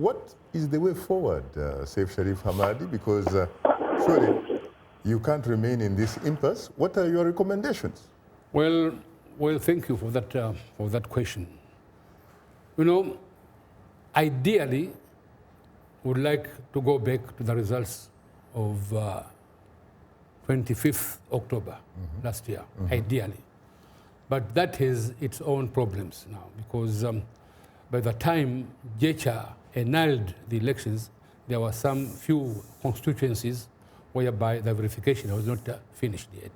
What is the way forward, Seif Sharif Hamad? Because surely you can't remain in this impasse. What are your recommendations? Well, thank you for that question. You know, ideally, would like to go back to the results of 25th October last year, ideally. But that has its own problems now, because by the time Jecha annulled the elections, there were some few constituencies whereby the verification was not finished yet.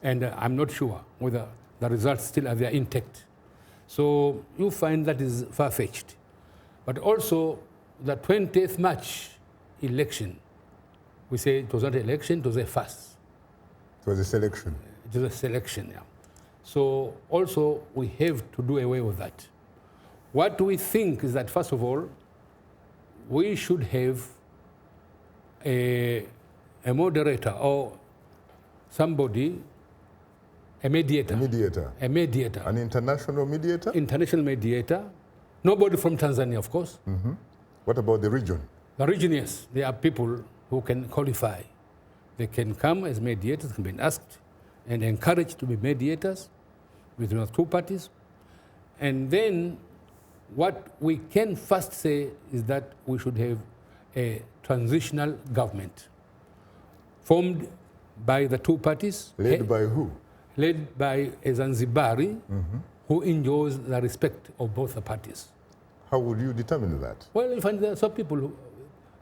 And I'm not sure whether the results still are there intact. So you find that is far-fetched. But also, the 20th March election, we say it was not an election, it was a farce. It was a selection. It was a selection, yeah. So also, we have to do away with that. What we think is that, first of all, we should have a moderator or somebody, a mediator. A mediator. A mediator. An international mediator? International mediator. Nobody from Tanzania, of course. What about the region? The region, yes. There are people who can qualify. They can come as mediators, can be asked and encouraged to be mediators between the two parties. And then what we can first say is that we should have a transitional government formed by the two parties. Led by who? Led by a Zanzibari who enjoys the respect of both the parties. How would you determine that? Well, you find there are some people who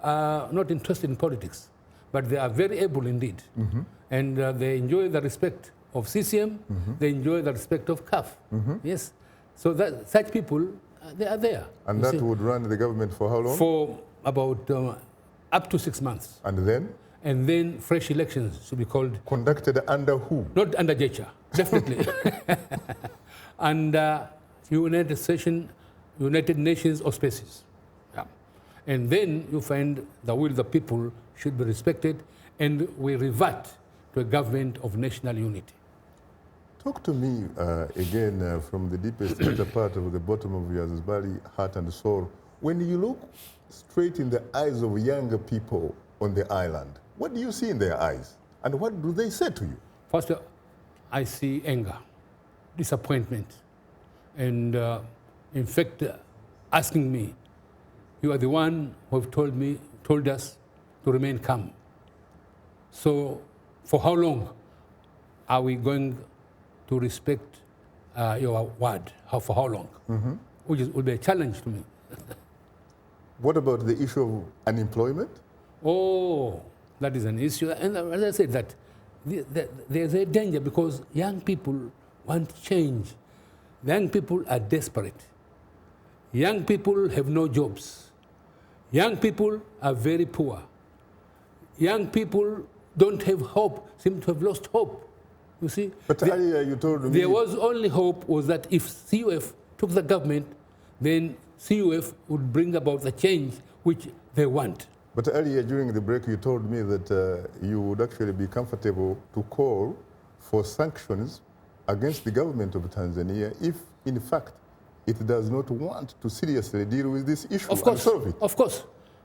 are not interested in politics, but they are very able indeed. And they enjoy the respect of CCM, they enjoy the respect of CAF. Yes. So that such people, they are there. And that would run the government for how long? For about up to 6 months. And then? And then fresh elections should be called. Conducted under who? Not under Jecha, definitely. Under United Nations auspices. Yeah. And then you find the will of the people should be respected, and we revert to a government of national unity. Talk to me again from the deepest inner part of the bottom of your Zanzibari heart and soul. When you look straight in the eyes of younger people on the island, what do you see in their eyes? And what do they say to you? First, I see anger, disappointment, and in fact, asking me, you are the one who have told us to remain calm. So for how long are we going to respect your word? For how long? Which will be a challenge to me. What about the issue of unemployment? Oh, that is an issue. And as I said, that there's a danger because young people want change. Young people are desperate. Young people have no jobs. Young people are very poor. Young people don't have hope, seem to have lost hope. You see? But earlier you told me... There was only hope was that if CUF took the government, then CUF would bring about the change which they want. But earlier during the break you told me that you would actually be comfortable to call for sanctions against the government of Tanzania if, in fact, it does not want to seriously deal with this issue and solve it. Of course.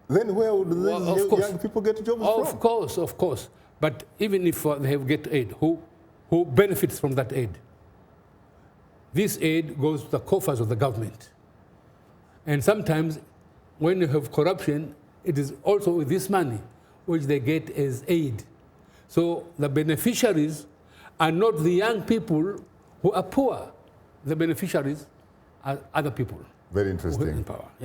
Then where would these young people get jobs from? Of course. But even if they have get aid, who benefits from that aid? This aid goes to the coffers of the government. And sometimes when you have corruption, it is also with this money which they get as aid. So the beneficiaries are not the young people who are poor. The beneficiaries are other people. Very interesting. Who are in power. Yeah.